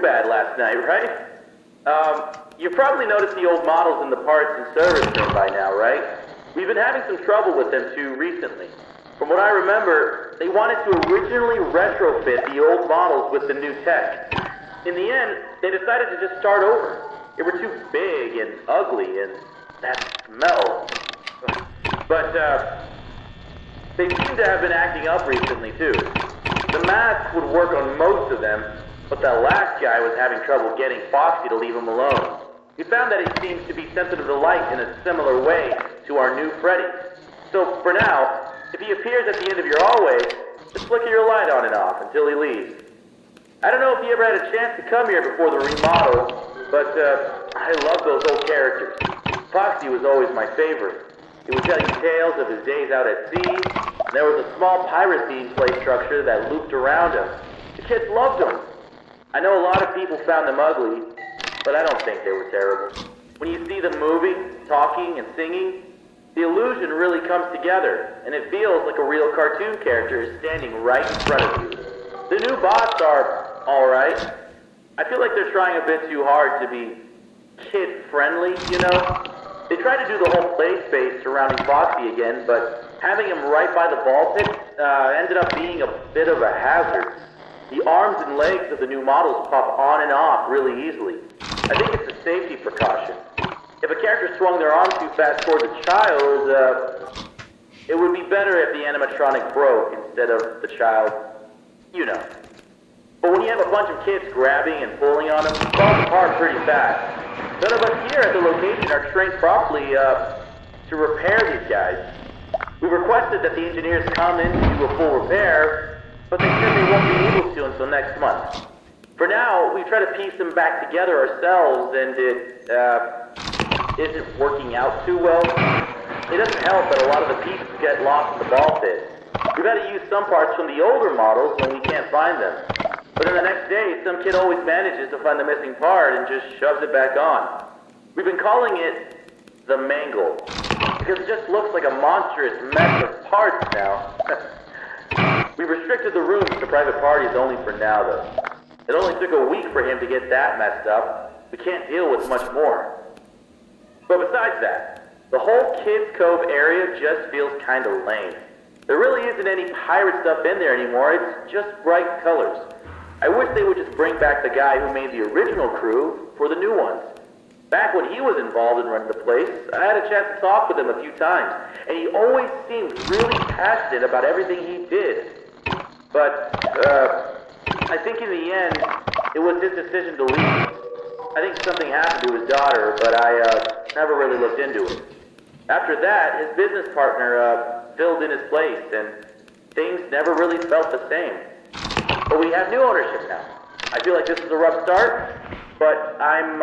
bad last night, right? You probably noticed the old models in the parts and service room by now, right? We've been having some trouble with them too recently. From what I remember, they wanted to originally retrofit the old models with the new tech. In the end, they decided to just start over. They were too big and ugly and that smell. But, they seem to have been acting up recently too. The mask would work on most of them, but that last guy was having trouble getting Foxy to leave him alone. We found that he seems to be sensitive to light in a similar way to our new Freddy. So for now, if he appears at the end of your hallway, just flicker your light on and off until he leaves. I don't know if you ever had a chance to come here before the remodel, but I love those old characters. Foxy was always my favorite. He would tell you tales of his days out at sea, and there was a small pirate-themed play structure that looped around him. The kids loved him. I know a lot of people found them ugly, but I don't think they were terrible. When you see them moving, talking, and singing, the illusion really comes together, and it feels like a real cartoon character is standing right in front of you. The new bots are alright. I feel like they're trying a bit too hard to be kid-friendly, you know? They tried to do the whole play space surrounding Foxy again, but having him right by the ball pit ended up being a bit of a hazard. The arms and legs of the new models pop on and off really easily. I think it's a safety precaution. If a character swung their arm too fast towards a child, it would be better if the animatronic broke instead of the child, you know. But when you have a bunch of kids grabbing and pulling on them, it falls apart pretty fast. None of us here at the location are trained properly to repair these guys. We requested that the engineers come in to do a full repair, but they said they won't be able to until next month. For now, we try to piece them back together ourselves, and it isn't working out too well. It doesn't help that a lot of the pieces get lost in the ball pit. We've had to use some parts from the older models when we can't find them. But then the next day, some kid always manages to find the missing part and just shoves it back on. We've been calling it the Mangle, because it just looks like a monstrous mess of parts now. We restricted the rooms to private parties only for now, though. It only took a week for him to get that messed up. We can't deal with much more. But besides that, the whole Kids Cove area just feels kind of lame. There really isn't any pirate stuff in there anymore, it's just bright colors. I wish they would just bring back the guy who made the original crew for the new ones. Back when he was involved in running the place, I had a chance to talk with him a few times, and he always seemed really passionate about everything he did. But, I think in the end, it was his decision to leave. I think something happened to his daughter, but I never really looked into it. After that, his business partner filled in his place, and things never really felt the same. But we have new ownership now. I feel like this is a rough start, but I'm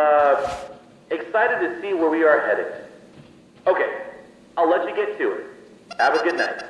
excited to see where we are headed. Okay, I'll let you get to it. Have a good night.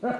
Wake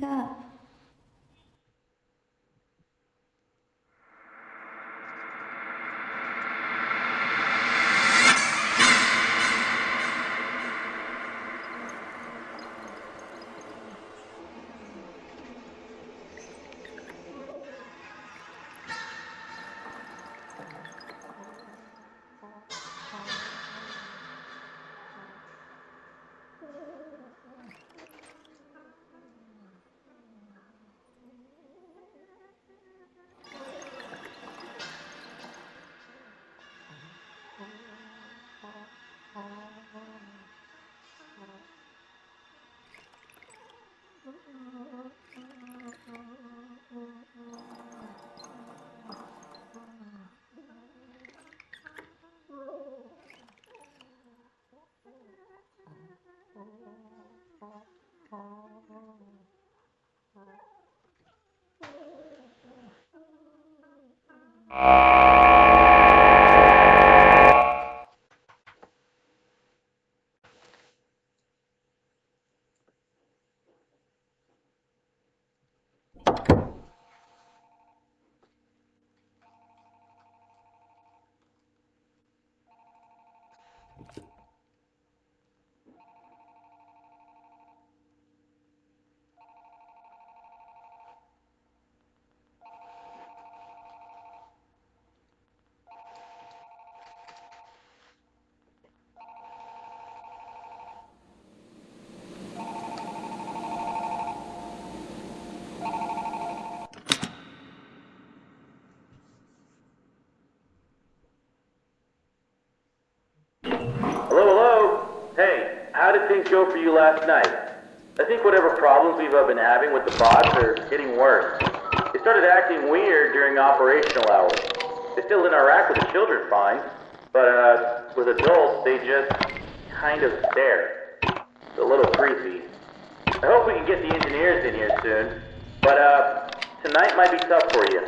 up. Hello, hello? Hey, how did things go for you last night? I think whatever problems we've been having with the bots are getting worse. They started acting weird during operational hours. They still interact with the children fine, but with adults, they just kind of stare. It's a little creepy. I hope we can get the engineers in here soon, but tonight might be tough for you.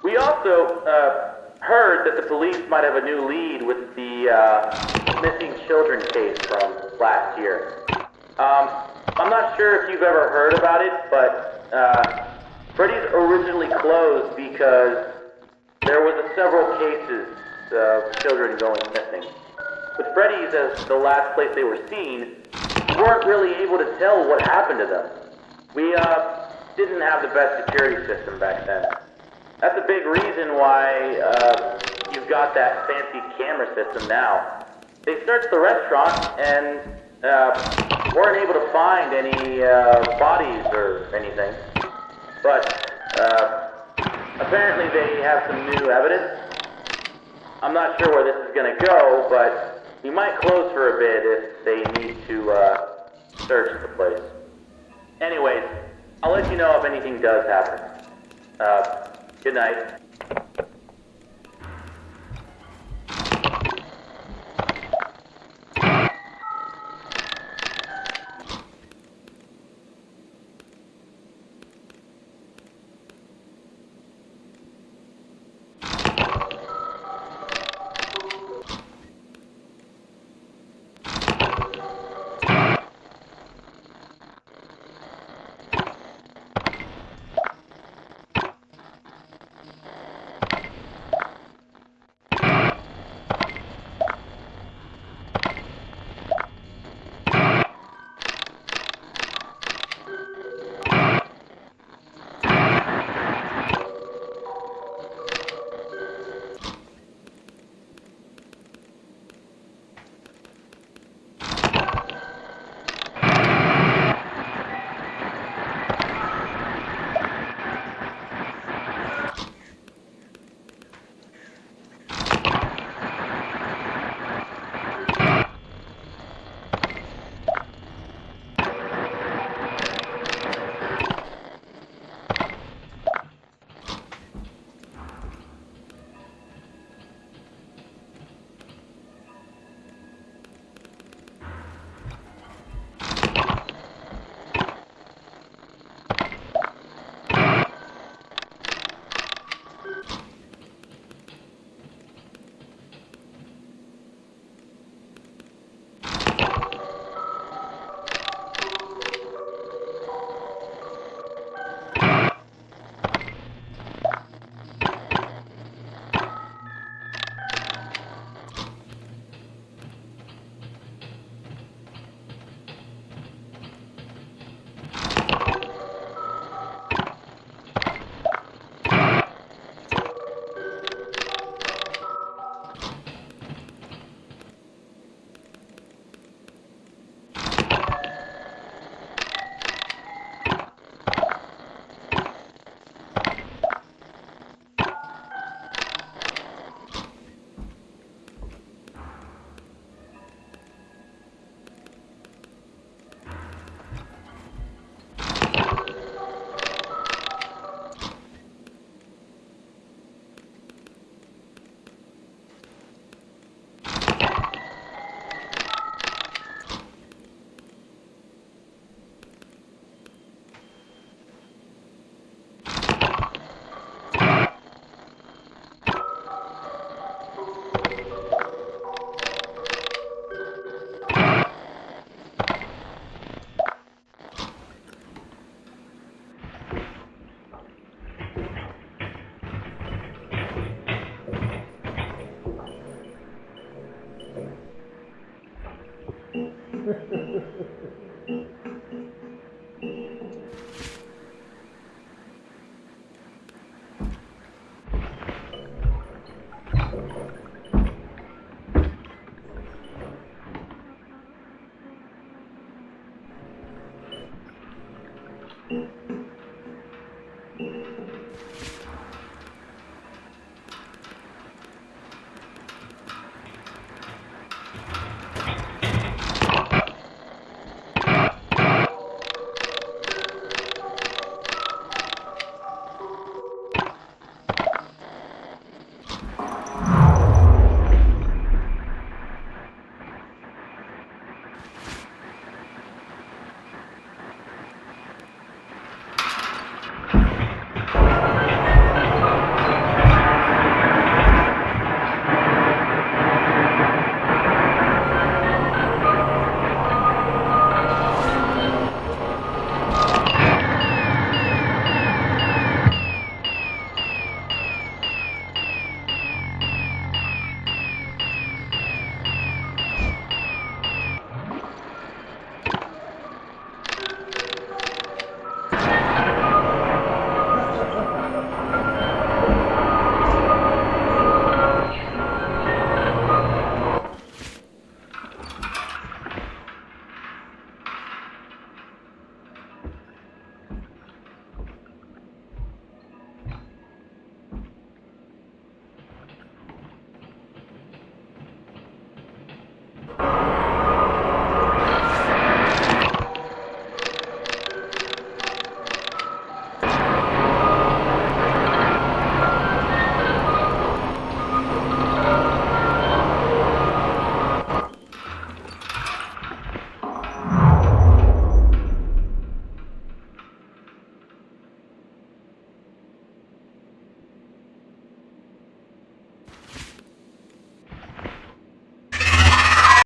We also heard that the police might have a new lead with the missing children case from last year. I'm not sure if you've ever heard about it, but Freddy's originally closed because there was several cases of children going missing. With Freddy's as the last place they were seen, we weren't really able to tell what happened to them. We didn't have the best security system back then. That's a big reason why you've got that fancy camera system now. They searched the restaurant and weren't able to find any bodies or anything. But apparently they have some new evidence. I'm not sure where this is going to go, but you might close for a bit if they need to search the place. Anyways, I'll let you know if anything does happen. Good night.